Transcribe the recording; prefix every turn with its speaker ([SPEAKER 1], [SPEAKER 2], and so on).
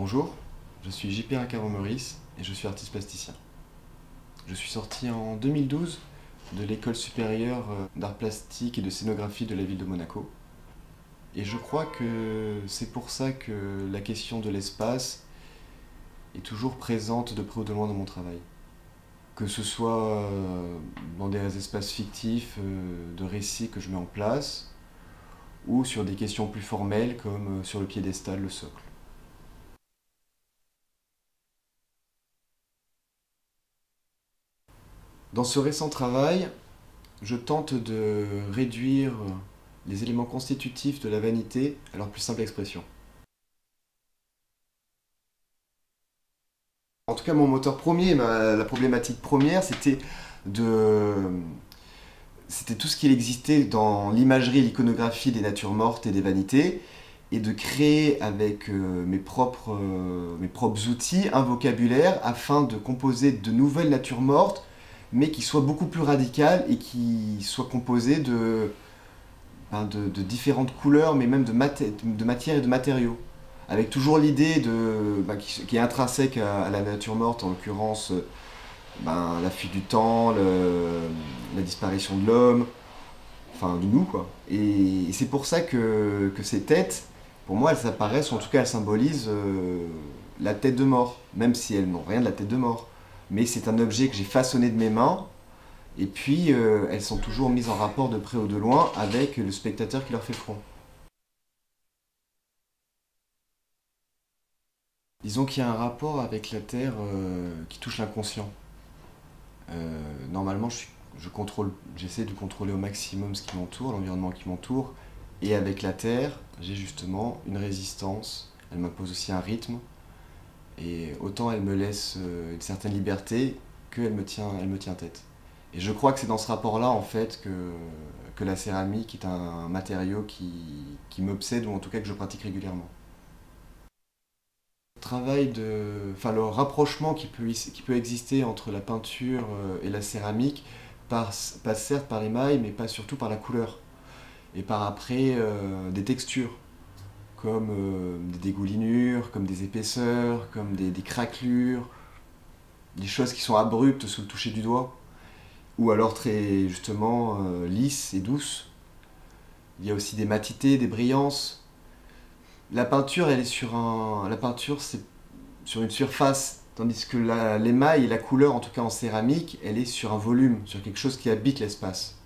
[SPEAKER 1] Bonjour, je suis JP Ricaro-Meurice et je suis artiste plasticien. Je suis sorti en 2012 de l'école supérieure d'art plastique et de scénographie de la ville de Monaco. Et je crois que c'est pour ça que la question de l'espace est toujours présente de près ou de loin dans mon travail. Que ce soit dans des espaces fictifs de récits que je mets en place, ou sur des questions plus formelles comme sur le piédestal, le socle. Dans ce récent travail, je tente de réduire les éléments constitutifs de la vanité à leur plus simple expression. En tout cas, mon moteur premier, la problématique première, c'était tout ce qui existait dans l'imagerie et l'iconographie des natures mortes et des vanités, et de créer avec mes propres outils un vocabulaire afin de composer de nouvelles natures mortes, mais qui soient beaucoup plus radicales et qui soient composées de différentes couleurs, mais même de matière et de matériaux. Avec toujours l'idée qui est intrinsèque à la nature morte, en l'occurrence la fuite du temps, la disparition de l'homme, enfin de nous quoi. Et c'est pour ça que ces têtes, pour moi, elles apparaissent, ou en tout cas elles symbolisent la tête de mort, même si elles n'ont rien de la tête de mort. Mais c'est un objet que j'ai façonné de mes mains, et puis elles sont toujours mises en rapport de près ou de loin avec le spectateur qui leur fait front. Disons qu'il y a un rapport avec la Terre qui touche l'inconscient. Normalement, j'essaie de contrôler au maximum ce qui m'entoure, l'environnement qui m'entoure, et avec la Terre, j'ai justement une résistance. Elle m'impose aussi un rythme, et autant elle me laisse une certaine liberté qu'elle elle me tient tête. Et je crois que c'est dans ce rapport-là, en fait, que la céramique est un matériau qui m'obsède, ou en tout cas que je pratique régulièrement. Le rapprochement qui peut exister entre la peinture et la céramique passe certes par l'émail, mais pas surtout par la couleur. Et par après des textures, comme des dégoulinures, comme des épaisseurs, comme des craquelures, des choses qui sont abruptes sous le toucher du doigt, ou alors très justement lisses et douces. Il y a aussi des matités, des brillances. La peinture, c'est sur une surface, tandis que l'émail et la couleur, en tout cas en céramique, elle est sur un volume, sur quelque chose qui habite l'espace.